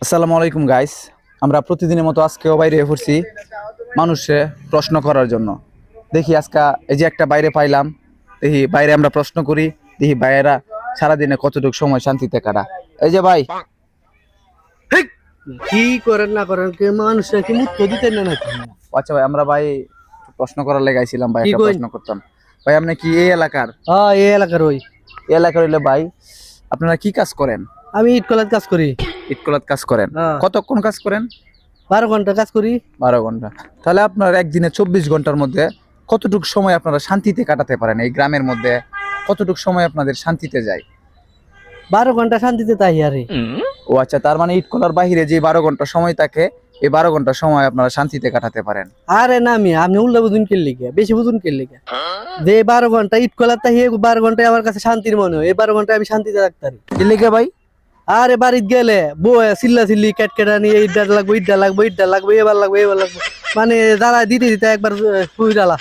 আসসালামু আলাইকুম গাইস। আমরা প্রতিদিনের মতো আজকেও বাইরে পড়ছি মানুষে প্রশ্ন করার জন্য। দেখি আজকে এই যে একটা বাইরে পাইলাম, দেখি বাইরে আমরা প্রশ্ন করি, দেখি বাইরেরা সারাদিনে কতটুকু সময় শান্তিতে কাটা। এই যে ভাই, কি করেন না করেন কি মানুষে কি মুখ দিতেন না নাকি? আচ্ছা ভাই, আমরা ভাই প্রশ্ন করার লেগে আইছিলাম ভাই, কি একটা কইন? প্রশ্ন করতাম। ভাই আপনি কি এই এলাকার? এই এলাকার ওই এই এলাকার হইলে ভাই আপনারা কি কাজ করেন? আমি ইট কলার কাজ করি। ইটকলাত কাজ করেন? হ্যাঁ। কতক্ষণ কাজ করেন? 12 ঘন্টা কাজ করি। 12 ঘন্টা। তাহলে আপনার একদিনে 24 ঘন্টার মধ্যে কতটুকু সময় আপনারা শান্তিতে কাটাতে পারেন? এই গ্রামের মধ্যে কতটুকু সময় আপনাদের শান্তিতে যায়? 12 ঘন্টা শান্তিতে তাই আরে। ও আচ্ছা, তার মানে ইটকলার বাহিরে যে 12 ঘন্টা সময় থাকে, এই 12 ঘন্টা সময় আপনারা শান্তিতে কাটাতে পারেন। আরে না আপনি উল্টা বুঝুন কে লিখে বেশি বুঝুন কে লিখে যে 12 ঘন্টা ইট কলার তাই 12 ঘন্টায় আমার কাছে শান্তির মনে হয়। এই 12 ঘন্টায় আমি শান্তিতে থাকতে পারি। কি লিখে ভাই? আরে বাড়িতে গেলে বউ চিল্লা চিল্লি কেটকেটানি ইটটা লাগবে ইটটা লাগবে ইটটা লাগবে এবার লাগবে এবার লাগবে মানে যারা দিতে দিতে একবার শুই ডালা